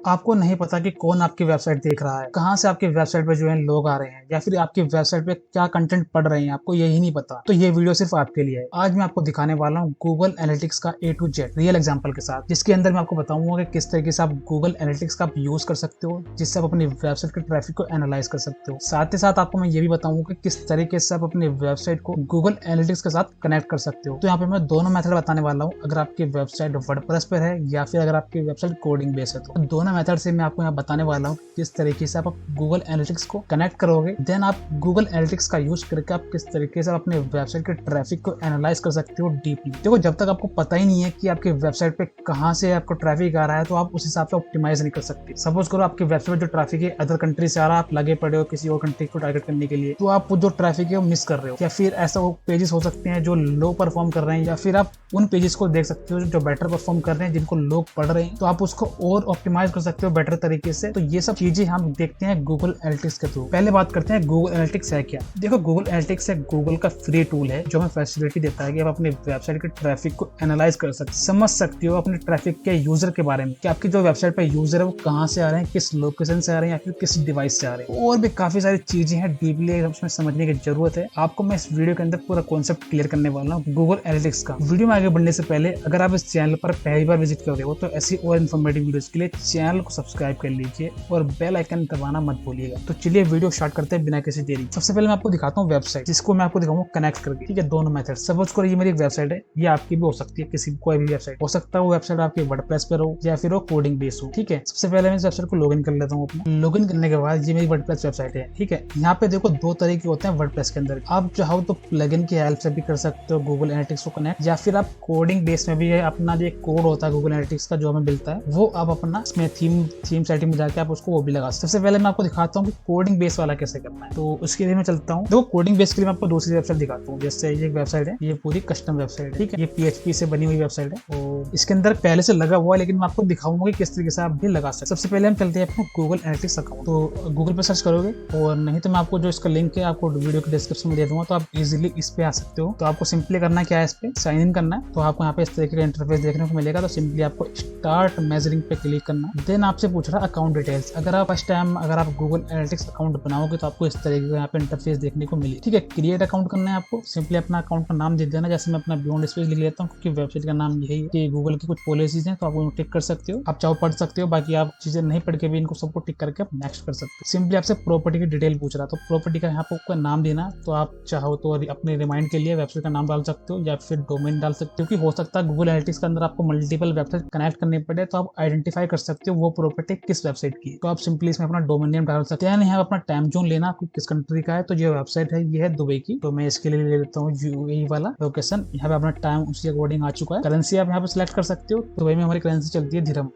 आपको नहीं पता कि कौन आपकी वेबसाइट देख रहा है, कहाँ से आपकी वेबसाइट पे जो है लोग आ रहे हैं, या फिर आपकी वेबसाइट पे क्या कंटेंट पढ़ रहे हैं, आपको यही नहीं पता, तो ये वीडियो सिर्फ आपके लिए है। आज मैं आपको दिखाने वाला हूँ गूगल एनालिटिक्स का A to Z real example के साथ, जिसके अंदर मैं आपको बताऊंगा कि किस तरीके से आप गूगल एनालिटिक्स का यूज कर सकते हो, जिससे आप अपनी वेबसाइट के ट्रैफिक को एनालाइज कर सकते हो। साथ ही साथ आपको मैं ये भी बताऊंगा कि किस तरीके से आप अपनी वेबसाइट को गूगल एनालिटिक्स के साथ कनेक्ट कर सकते हो। तो यहाँ पे मैं दोनों मेथड बताने वाला हूँ, अगर आपकी वेबसाइट वर्डप्रेस पर है या फिर अगर आपकी वेबसाइट कोडिंग बेस है। तो दोनों मेथड से मैं आपको बताने वाला हूँ किस तरीके से आप गूगल एनालिटिक्स को कनेक्ट करोगे, देन आप गूगल एनालिटिक्स का यूज करके आप किस तरीके से अपने वेबसाइट के ट्रैफिक को एनालाइज कर सकते हो डीपली। देखो, जब तक आपको पता ही नहीं है कि आपकी वेबसाइट पे कहाँ से आपको ट्रैफिक आ रहा है, तो आप उस हिसाब से ऑप्टिमाइज नहीं कर सकते। सपोज करो आपकी वेबसाइट जो ट्रैफिक है अदर कंट्री से आ रहा है, आप लगे पड़े हो किसी और कंट्री को टारगेट करने के लिए, तो आप जो ट्रैफिक है वो मिस कर रहे हो। या फिर ऐसा वो पेजेस हो सकते हैं जो लो परफॉर्म कर रहे हैं, या फिर आप उन पेजेस को देख सकते हो जो बेटर परफॉर्म कर रहे हैं, जिनको लोग पढ़ रहे हैं, तो आप उसको और ऑप्टिमाइज कर सकते हो बेटर तरीके से। तो ये सब चीजें हम देखते हैं गूगल एनालिटिक्स के थ्रू। पहले बात करते हैं गूगल एनालिटिक्स है क्या। देखो, गूगल एनालिटिक्स एक गूगल का फ्री टूल है जो हमें फैसिलिटी देता है कि आप अपने वेबसाइट के ट्रैफिक को एनालाइज कर सकते, समझ सकते हो अपने ट्रैफिक के यूजर के बारे में, कि आपकी जो वेबसाइट पे यूजर है वो कहाँ से आ रहे हैं, किस लोकेशन से आ रहे हैं, या फिर किस डिवाइस से आ रहे हैं। और भी काफी सारी चीजें हैं डीपली उसमें समझने की जरूरत है। आपको मैं इस वीडियो के अंदर पूरा कॉन्सेप्ट क्लियर करने वाला हूँ गूगल एनालिटिक्स का। वीडियो में आगे बढ़ने से पहले अगर आप इस चैनल पर पहली बार विजिट कर रहे हो तो ऐसी और इन्फॉर्मेटिव वीडियोस के लिए चैनल को सब्सक्राइब कर लीजिए और बेल आइकन दबाना मत भूलिएगा। तो चलिए वीडियो स्टार्ट करते हैं बिना किसी देरी। सबसे पहले मैं आपको दिखाता हूँ वेबसाइट, जिसको मैं आपको दिखाऊंगा कनेक्ट करके। ठीक है, दोनों मेथड। सपोज करो ये मेरी वेबसाइट है, ये आपकी भी हो सकती है, किसी कोई भी वेबसाइट हो सकता है। वो वेबसाइट आपकी वर्डप्रेस पर हो या फिर वो कोडिंग बेस हो। ठीक है, सबसे पहले मैं इस वेबसाइट को लॉगिन कर लेता हूँ अपना। लॉगिन करने के बाद ये मेरी वर्डप्रेस वेबसाइट है। ठीक है, यहाँ पे देखो दो तरीके होते हैं वर्डप्रेस के अंदर। आप चाहो तो प्लगइन की हेल्प से भी कर सकते हो गूगल एनालिटिक्स को कनेक्ट, या फिर आप कोडिंग बेस में भी है अपना जो कोड होता है गूगल एनालिटिक्स का जो हमें मिलता है, वो आप अपना इसमें थीम सेटिंग में जाके आप उसको वो भी लगा सकते। सबसे पहले मैं आपको दिखाता हूँ कि कोडिंग बेस वाला कैसे करना है, तो उसके लिए मैं चलता हूँ। देखो, कोडिंग बेस के लिए मैं आपको दूसरी वेबसाइट दिखाता हूँ। जैसे ये एक वेबसाइट है, ये पूरी कस्टम वेबसाइट है। ठीक है, ये PHP से बनी हुई वेबसाइट है और इसके अंदर पहले से लगा हुआ है, लेकिन मैं आपको दिखाऊंगा कि किस तरीके से आप भी लगा सकते। सबसे पहले हम चलते हैं अपने गूगल एनालिटिक्स अकाउंट। तो गूगल पे सर्च करोगे, और नहीं तो मैं आपको जो इसका लिंक है आपको वीडियो के डिस्क्रिप्शन में दे दूंगा, तो आप इजीली इस पे आ सकते हो। तो आपको सिंपली करना क्या है, इस पे साइन इन करना है। तो आपको यहाँ पे इस तरीके का इंटरफेस देखने को मिलेगा। तो सिंपली आपको स्टार्ट मेजरिंग पे क्लिक करना है। देन आपसे पूछ रहा है अकाउंट डिटेल्स। अगर आप फर्स्ट टाइम अगर आप गूगल एनालिटिक्स अकाउंट बनाओगे तो आपको इस तरीके का यहाँ पे इंटरफेस देखने को मिले। ठीक है, क्रिएट अकाउंट करना है आपको। सिंपली अपना अकाउंट का नाम दे देना। जैसे मैं अपना बियॉन्ड स्पेस लिख लेता हूँ, क्योंकि वेबसाइट का नाम यही है कि गूगल की कुछ पॉलिसीज हैं, तो आप उनको टिक कर सकते हो। आप चाहो पढ़ सकते हो, बाकी आप चीजें नहीं पढ़ के भी इनको सबको टिक करके आप नेक्स्ट कर सकते हो। सिंपली आपसे प्रॉपर्टी की डिटेल पूछ रहा है, तो प्रॉपर्टी का यहाँ पे नाम देना। तो आप चाहो तो अपने रिमाइंड के लिए वेबसाइट का नाम डाल सकते हो, या फिर डोमेन डाल सकते हो, कि हो सकता है गूगल एनालिटिक्स के अंदर आपको मल्टीपल वेबसाइट कनेक्ट करने पड़े, तो आप आइडेंटिफाई कर सकते हो वो प्रॉपर्टी किस वेबसाइट की। तो आप सिंपली इसमें अपना डोमेन नेम डाल सकते हैं। यहाँ अपना टाइम जोन लेना किस कंट्री का है। तो ये वेबसाइट है, ये है दुबई की, तो मैं इसके लिए ले लेता हूँ UAE वाला लोकेशन। यहाँ पे अपना टाइम उसी अकॉर्डिंग आ चुका है। करेंसी आप यहाँ पे सिलेक्ट कर सकते हो। दुबई में हमारी करेंसी चलती है दिरहम।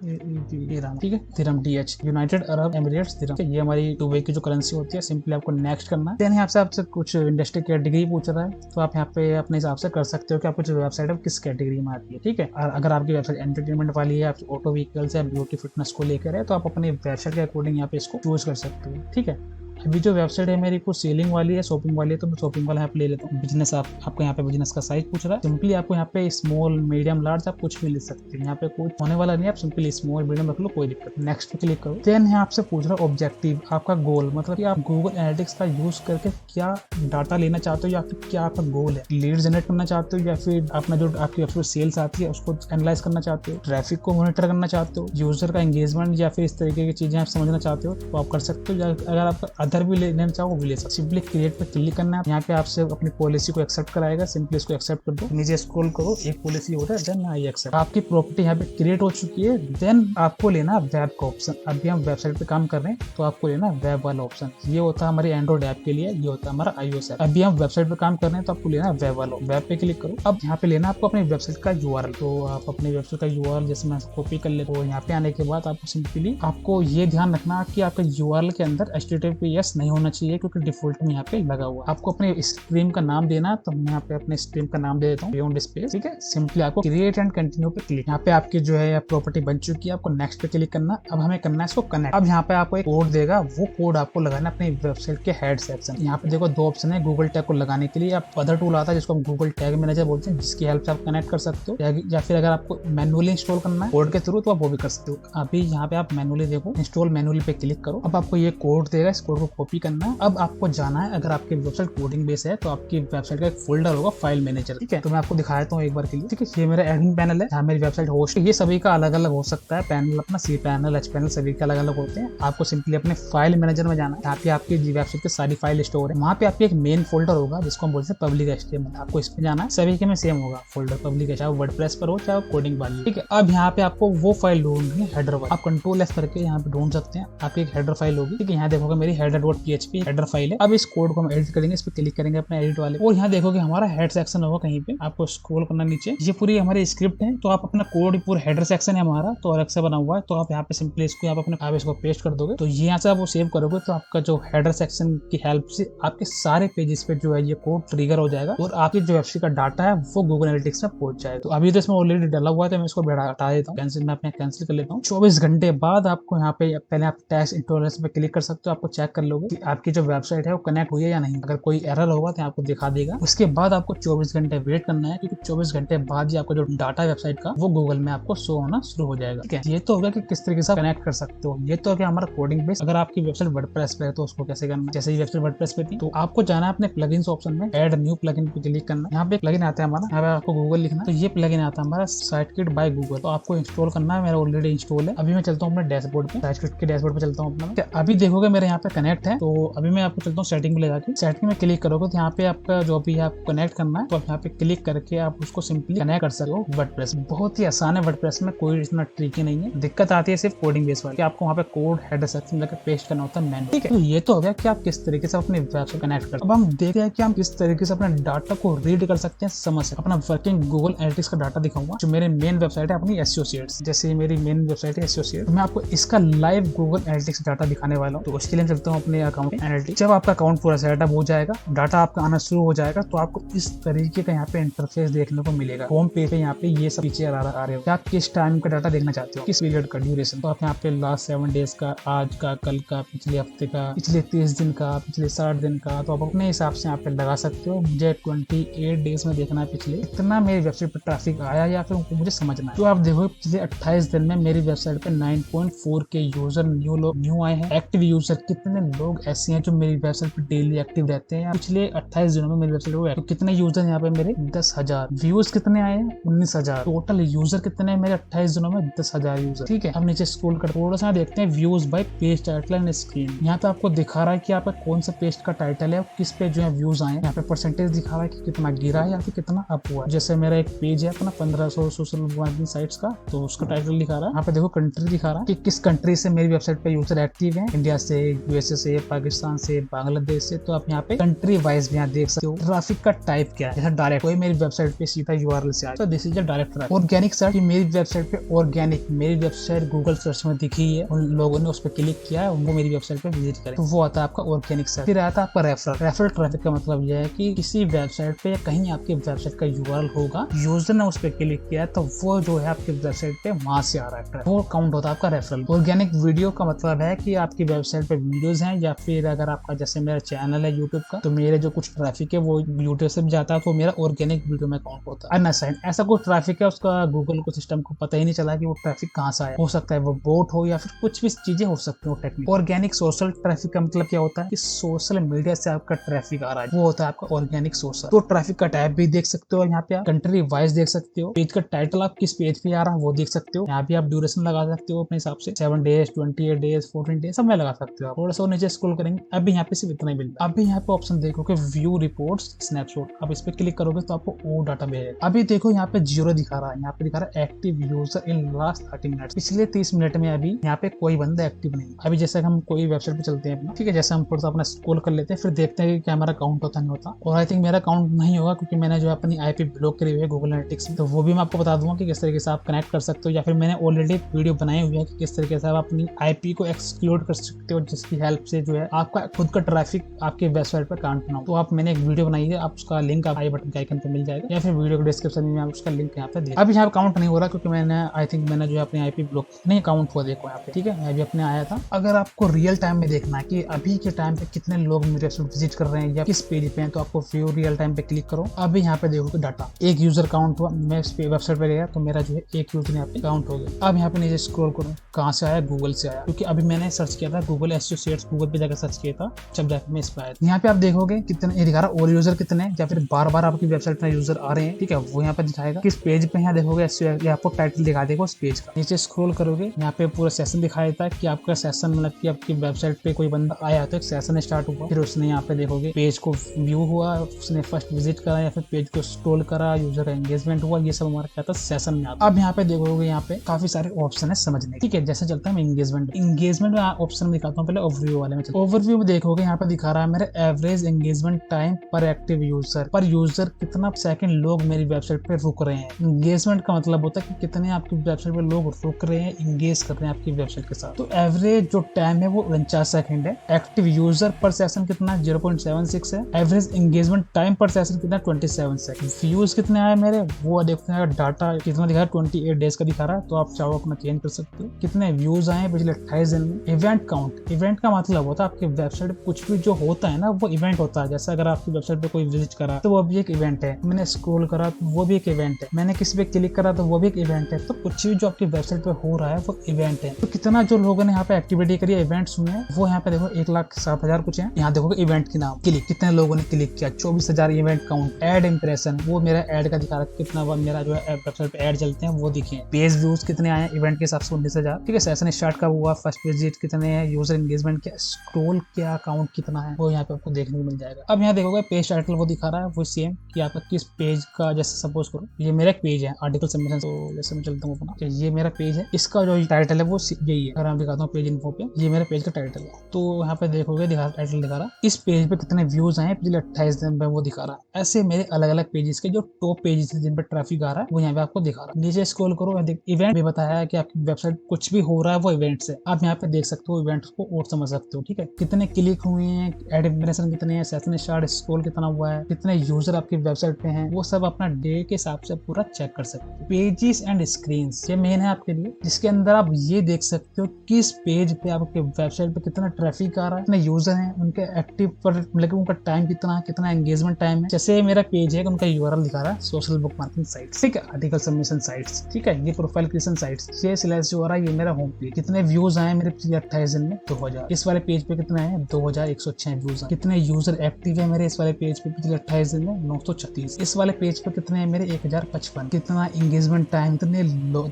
ठीक है, दिरहम DH, यूनाइटेड अरब एमिरेट्स दिरहम। ये हमारी दुबई की जो करेंसी होती है। सिंपली आपको नेक्स्ट करना है। देन यहाँ से आपसे कुछ इंडस्ट्री कैटेगरी पूछ रहा है, तो आप यहाँ पे अपने हिसाब से कर सकते हो कि आपको जो वेबसाइट है किस कैटेगरी में आती है। ठीक है, और अगर आपकी वेबसाइट एंटरटेनमेंट वाली है, ऑटो व्हीकल्स या ब्यूटी फिटनेस को लेकर है, तो आप अपने वेबसाइट के अकॉर्डिंग यहाँ पे इसको चूज कर सकते हो। ठीक है, अभी जो वेबसाइट है मेरी कुछ सेलिंग वाली है, शॉपिंग वाली है, तो मैं शॉपिंग वाला यहाँ पे ले लेता हूँ। बिजनेस आपको यहाँ पे बिजनेस का साइज पूछ रहा है। सिंपली आपको यहाँ पे स्मॉल मीडियम लार्ज आप कुछ भी ले सकते हैं। यहाँ पे कुछ होने वाला नहीं है, आप सिंपली स्मॉल मीडियम रख लो, कोई दिक्कत। नेक्स्ट पे क्लिक करो। देन यहाँ आपसे पूछ रहा है ऑब्जेक्टिव, आपका गोल, मतलब कि आप गूगल एनालिटिक्स का यूज करके क्या डाटा लेना चाहते हो, या फिर क्या आपका गोल है। लीड जनरेट करना चाहते हो, या फिर अपना जो आपकी वेबसाइट सेल्स आती है उसको एनालाइज करना चाहते हो, ट्रैफिक को मॉनिटर करना चाहते हो, यूजर का एंगेजमेंट या फिर इस तरीके की चीजें आप समझना चाहते हो, तो आप कर सकते हो। या अगर आप अदर भी लेना चाहो भी ले सकते। सिंपली क्रिएट पे क्लिक करना है। यहाँ पे आपसे अपनी पॉलिसी को एक्सेप्ट कराएगा। सिंपली इसको एक्सेप्ट कर दो। नीचे स्क्रॉल करो, एक पॉलिसी हो रहा है, देन आई एक्सेप्ट। आपकी प्रॉपर्टी यहाँ पे क्रिएट हो चुकी है। देन आपको लेना वेब का ऑप्शन। अभी हम वेबसाइट पे काम कर रहे हैं, तो आपको लेना वेब वाला ऑप्शन। ये होता है हमारी एंड्रॉइड ऐप के लिए, ये होता है हमारा iOS ऐप। अभी हम वेबसाइट पे काम कर रहे हैं, तो आपको लेना वेब वाला। वेब पे क्लिक करो। अब यहाँ पे लेना आपको अपनी वेबसाइट का URL। तो आप अपनी वेबसाइट का URL जैसे मैं कॉपी कर लेता हूँ। यहाँ पे आने के बाद आपको सिंपली आपको ये ध्यान रखना कि आपके URL के अंदर HTTPS WordPress नहीं होना चाहिए क्योंकि डिफॉल्ट में यहाँ पे लगा हुआ है। आपको अपने स्ट्रीम का नाम देना है, तो मैं यहाँ पे अपने स्ट्रीम का नाम दे देता हूँ बियॉन्ड स्पेस। ठीक है, सिंपली आपको क्रिएट एंड कंटिन्यू पे क्लिक। यहाँ पे आपकी जो है प्रॉपर्टी बन चुकी है, आपको नेक्स्ट पे क्लिक करना। अब हमें करना है इसको कनेक्ट। अब यहाँ पे आपको एक कोड देगा, वो कोड आपको लगाना अपनी वेबसाइट के हेड सेक्शन। यहाँ पे देखो 2 ऑप्शन है गूगल टैग को लगाने के लिए। आप अदर टूल आता है जिसको हम गूगल टैग मैनेजर बोलते हैं, जिसकी हेल्प से आप कनेक्ट कर सकते हो, या फिर अगर आपको मैनुअली इंस्टॉल करना है कोड के थ्रू तो आप वो भी कर सकते हो। अभी यहाँ पे आप मैनुअली देखो, इंस्टॉल मैनुअली पे क्लिक करो। अब आपको ये कोड देगा, इस कोड को कॉपी करना है। अब आपको जाना है, अगर आपकी वेबसाइट कोडिंग बेस है तो आपकी वेबसाइट का एक फोल्डर होगा फाइल मैनेजर। ठीक है, तो मैं आपको दिखा देता हूँ एक बार के लिए। ठीक है, ये मेरा एडमिन पैनल है, यहाँ मेरी वेबसाइट होस्ट है। ये सभी का अलग अलग हो सकता है पैनल, अपना सी पैनल, एच पैनल सभी के अलग अलग होते हैं। आपको सिंपली अपने फाइल मैनेजर में जाना है। यहाँ पे आपकी वेबसाइट की सारी फाइल स्टोर है। वहाँ पे आपके एक मेन फोल्डर होगा जिसको हम बोलते हैं पब्लिक HTML। आपको इस पे जाना है, सभी के में सेम होगा फोल्डर पब्लिक है, चाहे वर्डप्रेस पर हो चाहे कोडिंग वाली। ठीक है, अब यहाँ पे आपको वो फाइल ढूंढनी है हेडर फाइल। आप कंट्रोल F करके यहाँ पे ढूंढ सकते हैं, आपकी एक हेडर फाइल होगी। ठीक है, यहाँ देखोगे मेरी header.php हेडर फाइल है। अब इस कोड को हम एडिट करेंगे, इस पे क्लिक करेंगे अपने एडिट वाले, और यहाँ देखोगे हमारा हेड सेक्शन होगा कहीं पे। आपको स्क्रॉल करना नीचे, ये पूरी हमारी स्क्रिप्ट है। तो आप अपना कोड पूरा हेडर सेक्शन है हमारा, तो अलग से बना हुआ है। तो आप यहाँ पे सिंपली इसको यहाँ पे आप इसको पेस्ट कर दोगे, तो यहाँ से आप वो सेव करोगे, तो आपका जो हेडर सेक्शन की हेल्प से आपके सारे पेजेस पे जो है ये कोड ट्रिगर हो जाएगा और आपकी जो वेबसाइट का डाटा है वो गूगल एनालिटिक्स में पहुंच जाएगा। तो अभी तो इसमें ऑलरेडी डाला हुआ है, तो मैं इसको हटा देता हूँ, कैंसिल, मैं अपने कैंसिल कर लेता हूँ। 24 घंटे बाद आपको यहाँ पे पहले आप टैक्स इंटॉलरेंस पे क्लिक कर सकते हो। आपको चेक कर लोगे कि आपकी जो वेबसाइट है वो कनेक्ट हुई है या नहीं। अगर कोई एरर होगा तो आपको दिखा देगा। उसके बाद आपको 24 घंटे वेट करना है, क्योंकि 24 घंटे बाद ही आपका जो डाटा है वेबसाइट का वो गूगल में आपको शो होना शुरू हो जाएगा। ठीक है, ये तो हो गया कि किस तरीके से आप कनेक्ट कर सकते हो। ये तो हो गया हमारा कोडिंग बेस। अगर आपकी वेबसाइट वर्डप्रेस पे है तो उसको कैसे करना है। जैसे ही वेबसाइट वर्डप्रेस पे थी तो आपको जाना है अपने प्लगइन्स ऑप्शन में, ऐड न्यू प्लगइन पे क्लिक करना। यहाँ पे प्लगइन आता है हमारा, यहाँ पे आपको गूगल लिखना, तो ये प्लगइन आता है हमारा साइटकिट बाय गूगल। तो आपको इंस्टॉल करना है, मेरा ऑलरेडी इंस्टॉल है। अभी मैं चलता हूँ अपने डैशबोर्ड पे, साइटकिट के डैशबोर्ड पे चलता हूँ अपना। अभी देखोगे मेरे यहाँ पे कनेक्ट है। तो अभी मैं आपको चलता हूँ सेटिंग में ले जाके, सेटिंग में क्लिक करोगे तो यहाँ पे आपका जो भी है कनेक्ट करना है, तो आप यहाँ पे क्लिक करके आप उसको सिंपली कनेक्ट कर सकते हो वर्डप्रेस। बहुत ही आसान है वर्डप्रेस में, कोई इतना ट्रिकी नहीं है। दिक्कत आती है सिर्फ कोडिंग बेस वाली, आपको वहाँ पे कोड हेडर सेक्शन जाकर पेस्ट करना होता है मैनुअली। ठीक है, तो ये तो हो गया कि आप किस तरीके से अपने वेबसाइट कनेक्ट कर। अब हम देखते हैं कि हम किस तरीके से अपने डाटा को रीड कर सकते हैं, समझ सकते। अपना वर्किंग गूगल एनालिटिक्स का डाटा दिखाऊंगा, जो मेरे मेन वेबसाइट है अपनी एसोसिएट्स। जैसे मेरी मेन वेबसाइट है एसोसिएट, मैं आपको इसका लाइव गूगल एनालिटिक्स डाटा दिखाने वाला हूँ। तो उसके लिए चलता हूँ अपने अकाउंट एनालिटिक्स। जब आपका अकाउंट पूरा सेटअप हो जाएगा, डाटा आपका आना शुरू हो जाएगा, तो आपको इस तरीके का यहाँ पे इंटरफेस देखने को मिलेगा। होम पेज पे यहाँ पे ये सब फीचर आ रहे हो। आप किस टाइम का डाटा देखना चाहते हो, किस पीरियड का ड्यूरेशन। तो आप यहाँ पे लास्ट 7 डेज का, आज का, कल का, पिछले हफ्ते का, पिछले 30 दिन का, पिछले 60 दिन का, तो आप अपने हिसाब से यहाँ पे लगा सकते हो। मुझे 28 डेज में देखना है पिछले इतना मेरी वेबसाइट पर ट्रैफिक आया या फिर मुझे समझना है। तो आप देखो पिछले 28 दिन में मेरी वेबसाइट पे 9.4 के यूजर न्यू आए हैं। एक्टिव यूजर कितने लोग ऐसे हैं जो मेरी वेबसाइट पे डेली एक्टिव रहते हैं पिछले 28 दिनों में मेरी वेबसाइट पे। तो कितने यूजर यहाँ पे मेरे 10,000। व्यूज कितने आए हैं 19,000। टोटल यूजर कितने हैं मेरे 28 दिनों में 10,000 यूजर। ठीक है, अब नीचे स्क्रॉल कर थोड़ा सा देखते हैं views bye page title and screen. यहाँ पे आपको दिखा रहा है कि आपका कौन सा पेज का टाइटल है, किस पे जो है व्यूज आए। यहाँ पे परसेंटेज दिखा रहा है कि कितना गिरा है या फिर कितना अप हुआ है। जैसे मेरा एक पेज है अपना 1500 सोशल मार्केटिंग साइट्स का, तो उसका टाइटल दिखा रहा है। यहाँ पे देखो कंट्री दिखा रहा है कि किस कंट्री से मेरी वेबसाइट पे यूजर एक्टिव है, इंडिया से, USA से, पाकिस्तान से, बांग्लादेश से। तो आप यहाँ पे कंट्री वाइज भी यहाँ देख सकते हो। ट्रैफिक का टाइप क्या है, जैसे डायरेक्ट कोई मेरी वेबसाइट पे सीधा URL से आए तो this is a direct traffic. Organic search, मेरी वेबसाइट पे ऑर्गेनिक, मेरी वेबसाइट गूगल सर्च में दिखी है, उन लोगों ने उस पर क्लिक किया है, उनको मेरी वेबसाइट पे विजिट करें, तो वो आता है आपका ऑर्गेनिक सर्च। फिर आता है आपका रेफरल ट्रैफिक का मतलब यह है कि किसी वेबसाइट पे या कहीं आपकी वेबसाइट का URL होगा, यूजर ने उस पर क्लिक किया है, तो वो जो है आपकी वेबसाइट पे वहां से आ रहा है, वो काउंट होता है आपका रेफरल। ऑर्गेनिक वीडियो का मतलब है कि आपकी वेबसाइट पे वीडियोस हैं, या फिर अगर आपका जैसे मेरा चैनल है यूट्यूब का, तो मेरे जो कुछ ट्रैफिक है वो यूट्यूब से भी जाता है, तो मेरा ऑर्गेनिक वीडियो में काउंट होता है। अनअसाइंड ऐसा कोई ट्रैफिक है, उसका गूगल को सिस्टम को पता ही नहीं चला कि वो ट्रैफिक कहाँ से आया। हो सकता है वो बोट हो या फिर कुछ भी चीजें हो सकती है टेक्निक। ऑर्गेनिक सोशल ट्रैफिक का मतलब क्या होता है कि सोशल मीडिया से आपका ट्रैफिक आ रहा है, वो होता है आपका ऑर्गेनिक सोशल। तो ट्रैफिक का टाइप भी देख सकते हो, यहाँ पे आप कंट्री वाइज देख सकते हो, पेज का टाइटल आप किस पेज पे आ रहा है वो देख सकते हो। यहाँ पे आप ड्यूरेशन लगा सकते हो अपने हिसाब से, 7 डेज, 28 डेज, 14 डेज सब में लगा सकते हो। थोड़ा सा नीचे स्क्रॉल करेंगे, अभी यहाँ पे सिर्फ इतना ही मिलता है। अभी यहाँ पे ऑप्शन देखोगे व्यू रिपोर्ट्स स्नैपशॉट, अब इस पे क्लिक करोगे तो आपको वो डाटा मिलेगा। अभी देखो यहाँ पे 0 दिखा रहा है, यहाँ पे दिखा रहा है active user in last 30 minute, पिछले 30 मिनट में अभी यहाँ पे कोई बंदा एक्टिव नहीं। अभी जैसे हम कोई वेबसाइट पे चलते हैं अपना, ठीक है, जैसे हम थोड़ा सा अपना स्क्रॉल कर लेते हैं, फिर देखते हैं कि क्या हमारा काउंट होता नहीं होता। और आई थिंक मेरा काउंट नहीं होगा क्योंकि मैंने जो अपनी IP ब्लॉक करी हुई है गूगल एनालिटिक्स में, तो वो भी मैं आपको बता दूंगा कि किस तरीके से आप कनेक्ट कर सकते हो, या फिर मैंने ऑलरेडी वीडियो बनाई हुई है कि किस तरीके से आप अपनी IP को एक्सक्लूड कर सकते हो, जिसकी हेल्प जिससे जो है आपका खुद का ट्रैफिक आपके वेबसाइट पर काउंट ना हो। तो आप मैंने एक वीडियो बनाई है, आप उसका लिंक आप आई बटन के आइकन पे मिल जाएगा या फिर वीडियो के डिस्क्रिप्शन में आप उसका लिंक यहाँ पे देख। अब यहाँ काउंट नहीं हो रहा क्योंकि मैंने आई थिंक मैंने जो अपने IP ब्लॉक नहीं काउंट हुआ, देखो यहाँ पे, ठीक है, मैं भी अपने आया था। अगर आपको रियल टाइम में देखना है कि अभी के टाइम पे कितने लोग मेरे वेबसाइट विजिट कर रहे हैं या किस पेज पे हैं, तो आपको व्यू रियल टाइम पे क्लिक करो। अभी यहाँ पे देखो डाटा, एक यूजर काउंट हुआ, मैं इस वेबसाइट पे गया तो मेरा जो है एक यूजर यहाँ पे काउंट हो गया। अब यहाँ पे नीचे स्क्रॉल करो, कहाँ से आया, गूगल से आया, क्योंकि अभी मैंने सर्च किया था गूगल एसोसिएट्स, गूगल पे जाकर सर्च किया था, जब जाकर मैं इस पे आया। यहाँ पे आप देखोगे कितने ये दिखा रहा और यूजर कितने या फिर बार बार आपकी वेबसाइट में यूजर आ रहे हैं, ठीक है, वो यहाँ पे दिखाएगा। किस पेज पे यहाँ देखोगे आपको टाइटल दिखा देगा उस पेज का। नीचे स्क्रॉल करोगे यहाँ पे पूरा सेशन दिखाई देता है कि आपका सेशन मतलब कि आपकी वेबसाइट पे कोई बंदा आया तो एक सेशन स्टार्ट हुआ, फिर उसने यहाँ पे देखोगे पेज को व्यू हुआ, उसने फर्स्ट विजिट करा या फिर पेज को स्क्रॉल करा, यूजर एंगेजमेंट हुआ, ये सब हमारा क्या था सेशन में आता। अब यहाँ पे देखोगे यहाँ पे काफी सारे ऑप्शन है समझने, ठीक है। जैसे चलता है एंगेजमेंट में ऑप्शन में दिखाता हूँ, पहले ओवरव्यू वाले में। ओवरव्यू में देखोगे यहाँ पे दिखा रहा है मेरे एवरेज एंगेजमेंट टाइम पर एक्टिव यूजर, पर यूजर कितना सेकंड लोग मेरी वेबसाइट पे रुक रहे हैं। एंगेजमेंट का मतलब होता है कि कितने आपकी वेबसाइट पे लोग रुक रहे हैं, इंगेज कर रहे हैं आपकी वेबसाइट के साथ। तो एवरेज जो टाइम है वो 49 सेकंड है। एक्टिव यूजर पर सेशन कितना 0.76 है। एवरेज एंगेजमेंट टाइम पर सेशन कितना 27 सेकंड। व्यूज कितने आए मेरे वो देखते हैं, डाटा कितना दिखा रहा है 28 डेज का दिखा रहा है, तो आप चाहो अपना चेंज कर सकते हो। कितने व्यूज आए पिछले 28 दिन में। इवेंट काउंट, इवेंट का मतलब होता है आपकी वेबसाइट पे कुछ भी जो होता है ना वो इवेंट होता है। जैसे अगर आपकी वेबसाइट पे कोई विजिट करा तो वो भी एक इवेंट है, मैंने स्क्रॉल करा तो वो भी एक इवेंट है, मैंने किसी पे क्लिक करा तो वो भी एक इवेंट है। तो कुछ भी जो आपकी वेबसाइट पे हो रहा है वो इवेंट है। तो कितना जो लोगों ने यहाँ पे एक्टिविटी करी, इवेंट्स हुए वो यहाँ पे देखो 1,07,000 कुछ है। यहाँ देखोगे इवेंट के नाम, क्लिक कितने लोगों ने क्लिक किया 24,000 इवेंट काउंट। एड इंप्रेशन वो मेरा एड का दिखा रहा है, कितना मेरा जो है वेबसाइट पे एड चलते हैं वो दिखे। पेज व्यूज कितने आए इवेंट के हिसाब से 19,000, ठीक है। सेशन स्टार्ट कब हुआ, फर्स्ट विजिट कितने हैं, यूजर एंगेजमेंट क्या, स्क्रॉल क्या अकाउंट कितना है वो यहाँ पे आपको देखने को मिल जाएगा। अब यहाँ देखोगे पेज टाइटल वो दिखा रहा है वो सेम कि आपका किस पेज का, जैसे सपोज करो ये मेरा एक पेज है आर्टिकल सबमिशन, तो जैसे मैं चलता हूँ अपना, ये मेरा पेज है, इसका जो टाइटल है वो यही है। अगर मैं दिखाता हूँ पेज इन्फो पे, ये मेरे पेज का टाइटल है, तो यहाँ पे देखोगे टाइटल दिखा रहा है, इस पेज पे कितने व्यूज आए पिछले 28 दिन में वो दिखा रहा है। ऐसे मेरे अलग अलग पेजेस के जो टॉप पेजेस है जिन पे ट्रैफिक आ रहा है वो यहाँ पे आपको दिखा रहा है। नीचे स्क्रॉल करो, इवेंट भी बताया है कि आपकी वेबसाइट कुछ भी हो रहा है वो इवेंट से, आप यहाँ पे देख सकते हो इवेंट्स को और समझ सकते हो, ठीक है। कितने क्लिक हुए हैं, एड इंप्रेशन कितने हैं, सेशन स्टार्ट स्क्रॉल कितना हुआ है, कितने यूजर आपकी वेबसाइट पे हैं, वो सब अपना डे के हिसाब से पूरा चेक कर सकते हो। पेजेस एंड स्क्रीन्स ये मेन है आपके लिए, जिसके अंदर आप ये देख सकते हो किस पेज पे आपके वेबसाइट पे कितना ट्रैफिक आ रहा है, कितने यूजर हैं, उनके एक्टिव पर मतलब उनका टाइम कितना है, कितना एंगेजमेंट टाइम है। जैसे मेरा पेज है उनका यूआरएल दिखा रहा है सोशल बुक मार्केटिंग साइट्स, ठीक है, आर्टिकल सबमिशन साइट्स, ठीक है, ये प्रोफाइल क्रिएशन साइट्स, ये स्लैश जो आ रहा है ये मेरा होम पेज। कितने व्यूज आए मेरे पिछले 28 दिन में 2000। इस वाले पेज पे कितने आए 2106 व्यूज। कितने यूजर एक्टिव है मेरे इस वाले पेज पे पिछले 28 दिन में 936। इस वाले पेज पे कितने हैं मेरे 1055। कितना एंगेजमेंट टाइम, कितने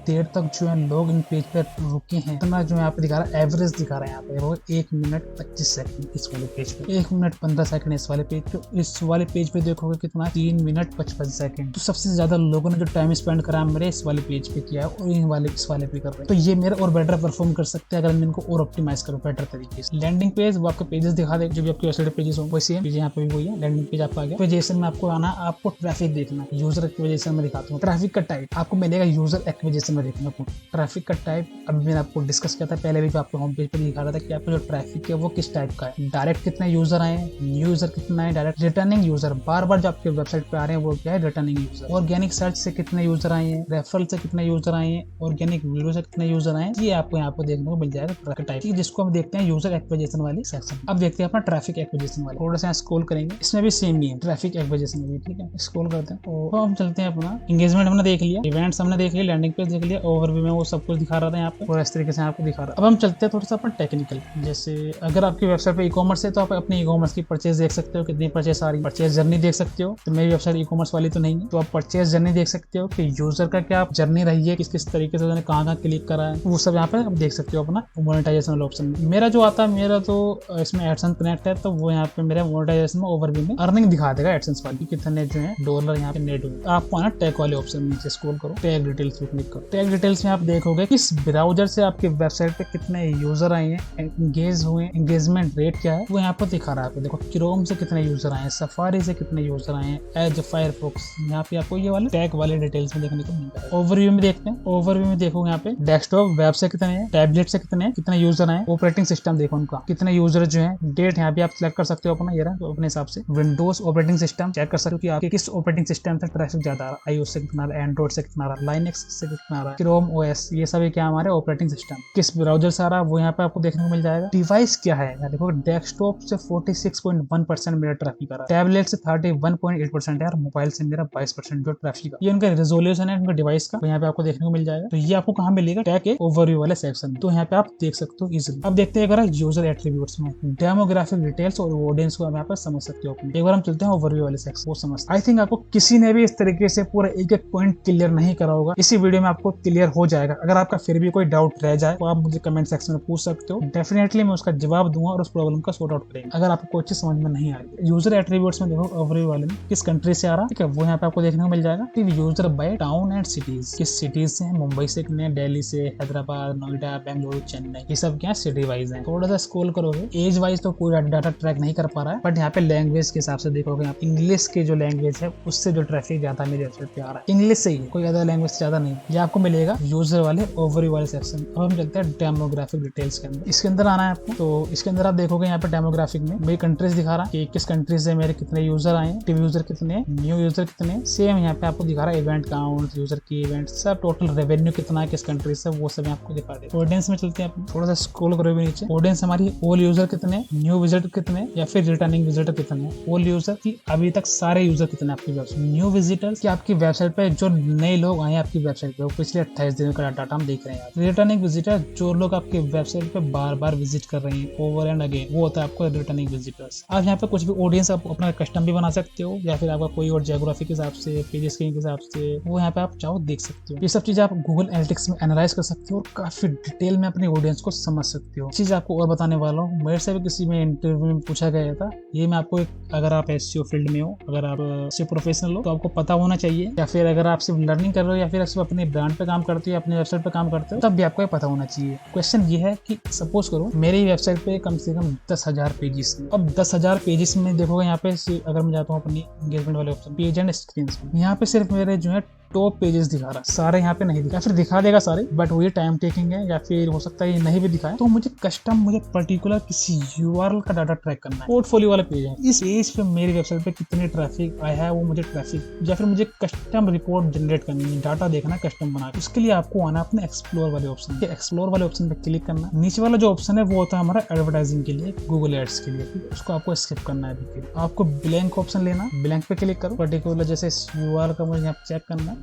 देर तक जो है लोग इन पेज पे रुके हैं, इतना जो यहाँ पे दिखा रहा है एवरेज दिखा रहा है। यहाँ पे 1 मिनट 25 सेकंड इस वाले पेज पे, 1 मिनट 15 सेकंड इस वाले पेज पे। इस वाले पेज पे देखोगे कितना 3 मिनट 55 सेकंड। तो सबसे ज्यादा लोगों ने जो टाइम स्पेंड करा मेरे इस वाले पेज पे किया और इस वाले पे कर रहे हैं। तो ये मेरा और बेटर परफॉर्म कर सकते हैं अगर मैं इनको और ऑप्टिमाइज करूँ बेटर तरीके से। लैंडिंग पेज वो आपके पेजेस दिखा दे, जो भी आपके वेबसाइट पेजेस हो वैसे पेज यहाँ पे भी वही है। लैंडिंग पेज आपका आ गया। एक्विजिशन में आपको आना, आपको ट्रैफिक देखना, यूजर एक्विजिशन में दिखाता हूँ। ट्रैफिक का टाइप आपको मिलेगा यूजर एक्विजिशन में देखना। ट्रैफिक का टाइप अभी मैंने आपको डिस्कस किया था पहले भी, जो आपको होम पेज पर दिखा रहा था कि आपका जो ट्रैफिक है वो किस टाइप का है। डायरेक्ट कितने यूजर आए, न्यू यूजर कितना है, डायरेक्ट रिटर्निंग यूजर बार बार जो आपके वेबसाइट पे आ रहे हैं वो क्या है रिटर्निंग यूजर। ऑर्गेनिक सर्च से कितने यूजर आए हैं, रेफरल से कितने यूजर आए हैं, ऑर्गेनिक वीडियो से कितने यूजर आए हैं, ये आपको यहाँ पे देखने को मिल जाएगा ट्रैफिक टाइप, जिसको हम देखते हैं यूजर एक्विजिशन वाली सेक्शन। अब देखते हैं अपना ट्रैफिक एक्विजिशन वाला, थोड़ा सा स्क्रॉल करेंगे, इसमें भी सेम ही है ट्रैफिक एक्विजिशन में भी, ठीक है। स्क्रॉल करते हैं तो हम चलते हैं अपना एंगेजमेंट हमने देख लिया, इवेंट्स हमने देख लिया, लैंडिंग पेज देख लिया, ओवरव्यू में वो सब कुछ दिखा रहा था यहाँ पे और इस तरीके से आपको दिखा रहा है। अब हम चलते हैं थोड़ा सा अपना टेक्निकल, जैसे अगर आपकी वेबसाइट पे ई-कॉमर्स है तो आप अपनी ई-कॉमर्स की परचेज देख सकते हो, कितनी परचेज आ रही है, परचेज जर्नी देख सकते हो। तो मेरी वेबसाइट ई-कॉमर्स वाली तो नहीं है, तो आप परचेज जर्नी देख सकते हो कि यूजर का क्या जर्नी रही है, किस किस तरीके से उन्होंने कहाँ क्लिक करा है, वो सब यहाँ पे आप देख सकते हो अपना मोनेटाइजेशन ऑप्शन। मेरा जो आता है, मेरा तो इसमें एडसेंस कनेक्ट है, तो वो यहाँ पे मेरा मोनेटाइजेशन में ओवरव्यू में अर्निंग दिखा देगा एडसेंस वाली, कितने जो है डॉलर यहाँ पे नेट हुए। आपको आना टैग वाले ऑप्शन नीचे स्क्रॉल करो, टैग डिटेल्स पे क्लिक करो। टैग डिटेल्स में आप देखोगे किस ब्राउजर से आपके वेबसाइट पे कितने यूजर आए हैं, एंगेज हुए, एंगेजमेंट रेट क्या है वो यहाँ पर दिखा रहा है। देखो क्रोम से कितने यूजर आए हैं, सफारी से कितने यूजर आए हैं, एज फायरफॉक्स, यहाँ पे आपको ये वाले टैग वाले डिटेल्स में देखने को मिलता है। ओवरव्यू में देखते हैं, ओवरव्यू में देखोगे यहाँ पे डेस्कटॉप वेब से कितने हैं, टैबलेट से कितने यूजर आए, ऑपरेटिंग सिस्टम देखो उनका, कितने यूजर जो है, डेट यहाँ पे आप सिलेक्ट कर सकते हो अपना, ये रहा तो अपने हिसाब से। विंडोज ऑपरेटिंग सिस्टम चेक कर सकते हो कि आपके किस ऑपरेटिंग सिस्टम से ट्रैफिक ज्यादा आ रहा है, iOS से कितना आ रहा है, एंड्रॉइड से कितना आ रहा है, लाइनक्स से कितना आ रहा है, क्रोम ओएस, ये सब क्या हमारे ऑपरेटिंग सिस्टम, किस ब्राउजर से आ रहा है वो यहाँ पे आपको देखने को मिल जाएगा। डिवाइस क्या है, देखो डेस्कटॉप से 46.1% मेरा ट्रैफिक आ रहा है, टैबलेट से 31.8% है और मोबाइल से मेरा 22% जो ट्रैफिक। ये उनका रेजोल्यूशन है उनका डिवाइस का, तो यहाँ पे आपको देखने को मिल जाएगा। तो ये आपको कहाँ मिलेगा, टैग के ओवरव्यू वाले सेक्शन में, तो यहाँ पे आप देख सकते हो इजीली। अब देखते हैं अगर यूजर एट्रीब्यूट्स में डेमोग्राफिक डिटेल्स और ऑडियंस को हम यहाँ पर समझ सकते हो अपने। एक बार हम चलते हैं ओवरव्यू वाले सेक्शन, वो समझ। आई थिंक आपको किसी ने भी इस तरीके से पूरा एक एक पॉइंट क्लियर नहीं करा होगा, इसी वीडियो में आपको क्लियर हो जाएगा। अगर आपका फिर भी कोई डाउट रह जाए तो आप मुझे कमेंट सेक्शन में पूछ सकते हो, डेफिनेटली मैं उसका जवाब दूंगा और उस प्रॉब्लम का सॉर्ट आउट करेंगे अगर आपको कोई चीज समझ में नहीं आ रही। यूजर एट्रीब्यूट्स में देखो ओवरव्यू वाले में किस कंट्री से आ रहा है, ठीक है, वो यहाँ पे आपको देखने को मिल जाएगा। User by town and cities, किस सिटीज से, मुंबई से कितने, दिल्ली से, हैदराबाद, नोएडा, बेंगलुरु, चेन्नई, ये सब क्या सिटी वाइज है। थोड़ा सा स्क्रॉल करोगे, एज वाइज तो कोई डाटा ट्रैक नहीं कर पा रहा है, बट यहाँ पे लैंग्वेज के हिसाब से देखोगे, यहाँ इंग्लिश के जो लैंग्वेज है उससे जो ट्रैफिक ज्यादा मेरे वेबसाइट पे आ रहा है, इंग्लिश से ही, कोई अदर लैंग्वेज से ज्यादा नहीं। ये आपको मिलेगा यूजर वाले ओवरव्यू वाले सेक्शन। अब हम चलते हैं डेमोग्राफिक डिटेल्स के अंदर। इसके अंदर आना है आपको, तो इसके अंदर आप देखोगे यहाँ पे डेमोग्राफिक में मेरी कंट्रीज दिखा रहा है कि किस कंट्री से मेरे कितने यूजर आए, एक्टिव यूजर कितने, न्यू यूजर कितने, सेम यहाँ पे आपको दिखा रहा है इवेंट काउंट, यूजर की इवेंट, सब टोटल रेवेन्यू कितना है किस कंट्री से, वो सब आपको दिखा दे। ऑडियंस में चलते हैं, थोड़ा सा स्क्रॉल करोगे नीचे, ऑडियंस हमारी ऑल यूजर कितने, न्यू विजिटर कितने या फिर रिटर्निंग विजिटर कितने। ऑल यूजर की अभी तक सारे यूजर कितने आपकी वेबसाइट, न्यू विजिटर्स की आपकी वेबसाइट पे जो नए लोग आए आपकी वेबसाइट पे, वो पिछले 28 दिनों का डाटा हम देख रहे हैं। रिटर्निंग विजिटर जो लोग आपके वेबसाइट पे बार बार विजिट कर रहे हैं ओवर एंड अगेन, वो होता है आपको रिटर्निंग विजिटर्स। आप यहाँ पे कुछ भी ऑडियंस आप अपना कस्टम भी बना सकते हो या फिर आपका कोई और जियोग्राफी के हिसाब से, पेजेस के हिसाब से, वो यहाँ पे आप चाहो देख सकते हो। ये सब चीज आप गूगल एनालिटिक्स में एनालाइज कर सकते हो और काफी डिटेल में अपनी ऑडियंस को समझ सकते हो। चीज आपको और बताने वाला हूँ, मेरे से भी किसी में इंटरव्यू में पूछा गया था, ये मैं आपको अगर आप एसईओ फील्ड में हो, अगर आप सिर्फ प्रोफेशनल हो तो आपको पता होना चाहिए, या फिर अगर आप सिर्फ लर्निंग कर रहे हो या फिर आप सिर्फ अपने ब्रांड पे काम करते हो, अपने वेबसाइट पे काम करते हो, तब भी आपको पता होना चाहिए। क्वेश्चन ये है कि सपोज करो मेरी वेबसाइट पे कम से कम 10,000 पेजेस हैं। अब 10,000 पेजेस में देखोगे यहाँ पे अगर मैं जाता हूँ अपनी एंगेजमेंट वाले ऑप्शन पेज एंड स्क्रीन में, यहाँ पे सिर्फ मेरे जो है टॉप पेजेस दिखा रहा है, सारे यहाँ पे नहीं दिखा, फिर दिखा देगा सारे, बट वो ये टाइम टेकिंग है या फिर हो सकता है ये नहीं भी दिखाए। तो मुझे कस्टम, मुझे पर्टिकुलर किसी यूआरएल का डाटा ट्रैक करना है। पोर्टफोलियो वाला पेज है, इस पेज पे मेरी वेबसाइट पे कितने ट्रैफिक आया है वो मुझे ट्रैफिक, या फिर मुझे कस्टम रिपोर्ट जनरेट करनी है, डाटा देखना कस्टम बना। उसके लिए आपको आना अपने एक्सप्लोर वाले ऑप्शन पे, एक्सप्लोर वाले ऑप्शन पे क्लिक करना। नीचे वाला जो ऑप्शन है वो होता है हमारा एडवर्टाइजिंग के लिए, गूगल एड्स के लिए, उसको आपको स्किप करना है। आपको ब्लैंक ऑप्शन लेना, ब्लैंक पे क्लिक करो, पर्टिकुलर जैसे यूआरएल का मुझे यहाँ चेक करना,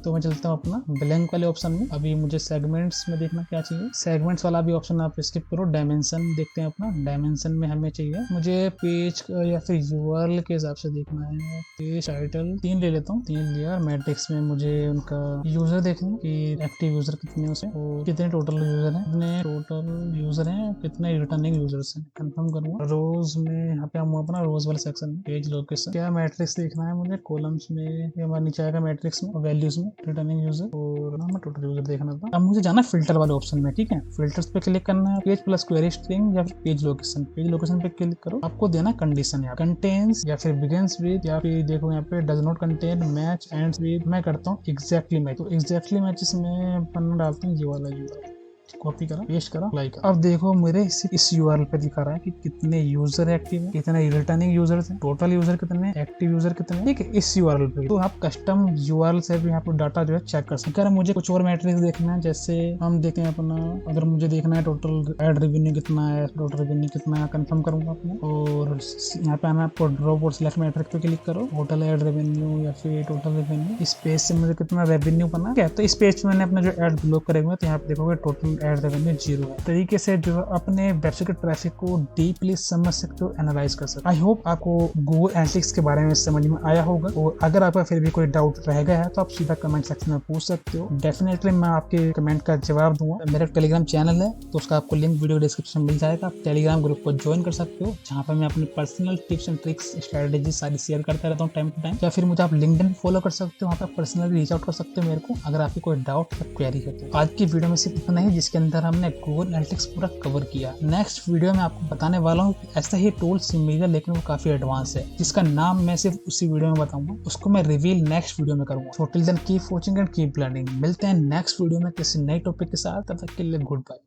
तो मैं चलता हूँ अपना ब्लैंक वाले ऑप्शन में। अभी मुझे सेगमेंट्स में देखना क्या चाहिए, सेगमेंट्स वाला भी ऑप्शन आप स्किप करो। डायमेंशन देखते हैं अपना, डायमेंशन में हमें चाहिए, मुझे पेज या फिर यूआरएल के हिसाब से देखना है। पेज टाइटल 3 ले लेता हूँ, 3 लिया। मैट्रिक्स में मुझे उनका यूजर देखना कि एक्टिव यूजर कितने उसे और कितने टोटल यूजर हैं, कितने टोटल यूजर हैं, कितने रिटर्निंग यूजर्स हैं, कंफर्म करूंगा। रोज में यहाँ पे हम अपना रोज वाले सेक्शन में पेज लोकेशन, क्या मैट्रिक्स देखना है मुझे, कॉलम्स में ये हमारे नीचे आएगा मैट्रिक्स में, वैल्यूज में रिटर्निंग यूजर और नाम टोटल यूजर देखना था। अब मुझे जाना फिल्टर वाले ऑप्शन में, ठीक है, फिल्टर्स पे क्लिक करना है, पेज प्लस क्वेरी स्ट्रिंग या फिर पेज लोकेशन। पेज लोकेशन पे क्लिक करो, आपको देना कंडीशन यहाँ कंटेन्स या फिर बिगिंस विद, या फिर देखो यहाँ पे does not contain, match, ends with. मैं करता हूँ एग्जैक्टली मैच, तो एग्जैक्टली मैचेस में पन्ना डालता हूँ ये वाला यूजर, कॉपी करा, पेस्ट करा, अप्लाई करा। अब देखो मेरे इस यूआरएल पे दिखा रहा है कि कितने यूजर एक्टिव है, कितने रिटर्निंग यूजर्स हैं, टोटल यूजर कितने, एक्टिव यूजर कितने, ठीक है, इस यूआरएल पे। तो आप कस्टम यूआरएल से भी यहाँ पे डाटा जो है चेक कर सकते हैं। अगर मुझे कुछ और मैट्रिक्स देखना है, जैसे हम देखते हैं अपना, अगर मुझे देखना है टोटल एड रेवेन्यू कितना है, टोटल रेवेन्यू कितना है, कंफर्म करूंगा अपना, और यहाँ पे आना आपको ड्रॉप और सिलेक्ट मैट्रिक पे क्लिक करो, टोटल एड रेवेन्यू या फिर टोटल रेवेन्यू, इस पेज से मुझे कितना रेवेन्यू बना है। तो इस पेज में मैंने अपना जो एड ब्लॉक करे हुए, तो यहाँ पे देखोगे टोटल एड रेवेन्यू 0 है। तरीके से जो अपने वेबसाइट के ट्रैफिक को डीपली समझ सकते हो, एनालाइज कर सकते हो। आई होप आपको गूगल एनालिटिक्स के बारे में समझ में आया होगा, और अगर आपका फिर भी कोई डाउट रह गया है तो आप सीधा कमेंट सेक्शन में पूछ सकते हो, डेफिनेटली मैं आपके कमेंट का जवाब दूंगा। मेरा टेलीग्राम चैनल है, तो उसका आपको लिंक वीडियो डिस्क्रिप्शन में मिल जाएगा। आप टेलीग्राम ग्रुप को ज्वाइन कर सकते हो, जहाँ पर मैं अपनी personal tips and tricks, strategy सारी शेयर करता रहता हूँ टाइम टू टाइम। या फिर मुझे आप लिंक्डइन फॉलो कर सकते हो, वहाँ पर पर्सनली रीच आउट कर सकते हो मेरे को, अगर आपकी कोई डाउट या क्वेरी है तो। आज की वीडियो में सिर्फ इतना ही, जिसके अंदर हमने गूगल एनालिटिक्स पूरा कवर किया। नेक्स्ट वीडियो में आपको बताने वाला हूँ ऐसा ही टूल सिमिलर, लेकिन वो काफी एडवांस है, जिसका नाम मैं सिर्फ उसी वीडियो में बताऊंगा, उसको मैं रिवील नेक्स्ट वीडियो में करूंगा। So till then keep watching and keep learning. मिलते हैं नेक्स्ट वीडियो में किसी नई टॉपिक के साथ, तब तक के लिए गुड बाय।